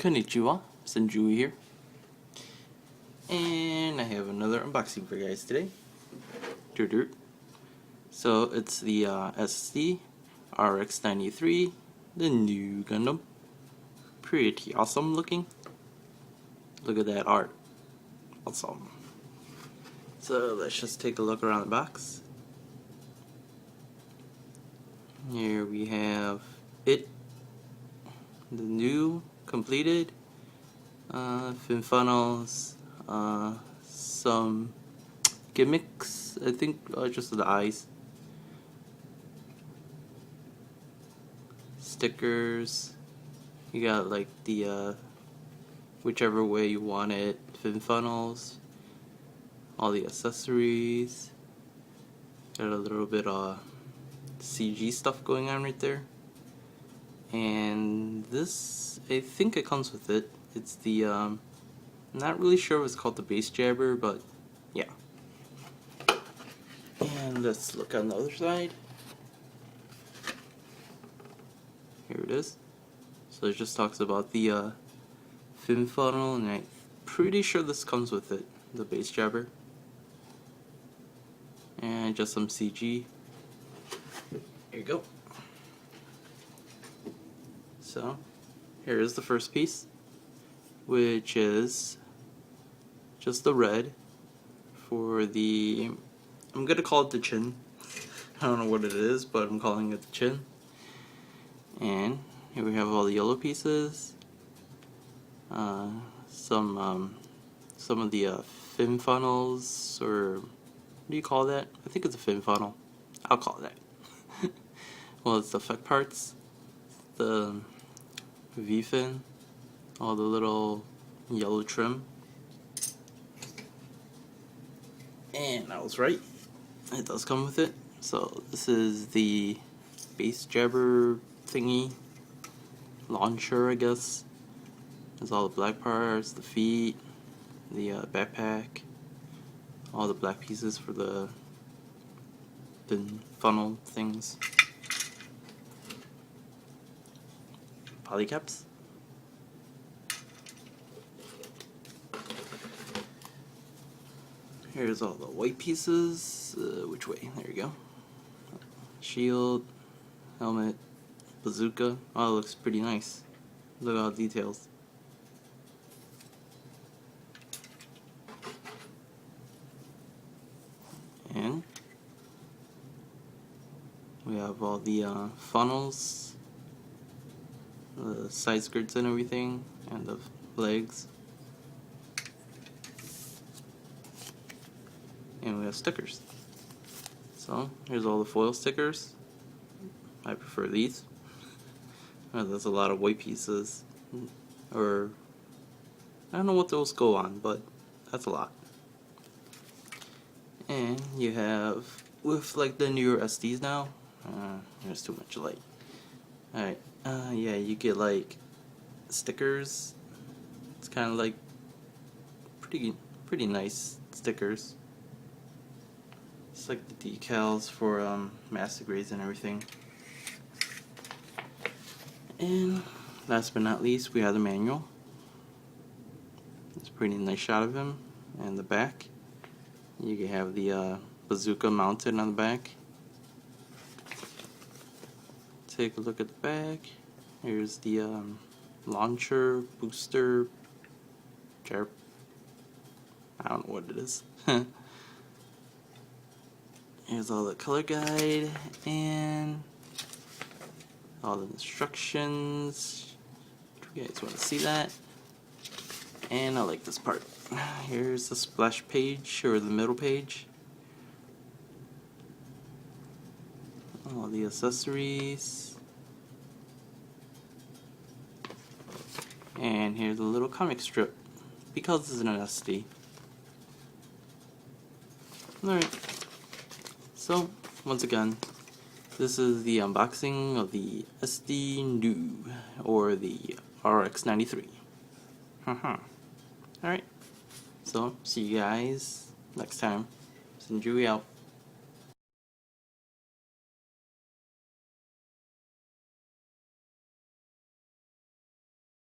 Konnichiwa, Sd here, and I have another unboxing for you guys today. So it's the Sd RX-93, the Nu Gundam. Pretty awesome looking. Look at that art. Awesome. So let's just take a look around the box. Here we have it, the new completed fin funnels, some gimmicks, I think just the eyes, stickers. You got like the whichever way you want it, fin funnels, all the accessories. Got a little bit of CG stuff going on right there. And this, I think it comes with it. It's the, not really sure if it's called the base jabber, but yeah. And let's look on the other side. Here it is. So it just talks about the fin funnel, and I'm pretty sure this comes with it, the base jabber. And just some CG. Here you go. So, here is the first piece, which is just the red for the, I'm going to call it the chin. I don't know what it is, but I'm calling it the chin. And here we have all the yellow pieces, some of the fin funnels, or what do you call that? I think it's a fin funnel. I'll call it that. Well, it's the effect parts, the V-fin, all the little yellow trim. And I was right, it does come with it. So this is the base jabber thingy, launcher, I guess. There's all the black parts, the feet, the backpack, all the black pieces for the fin funnel things. Polycaps. Here's all the white pieces. Which way? There you go. Shield, helmet, bazooka. Oh, it looks pretty nice. Look at all the details. And we have all the funnels, the side skirts and everything, and the legs. And we have stickers. So here's all the foil stickers. I prefer these. There's a lot of white pieces, or I don't know what those go on, but that's a lot. And you have, with like the newer SDs now, there's too much light. Alright, yeah, you get like stickers. It's kind of like pretty nice stickers. It's like the decals for master grades and everything. And last but not least, we have the manual. It's a pretty nice shot of him. And the back, you can have the bazooka mounted on the back. Take a look at the back. Here's the launcher, booster, jar. I don't know what it is. Here's all the color guide and all the instructions. If you guys want to see that. And I like this part. Here's the splash page, or the middle page. All the accessories. And here's a little comic strip, because this is an SD. Alright. So, once again, this is the unboxing of the Sd Nu, or the RX-93. Alright. So, see you guys next time. Sd Nu out.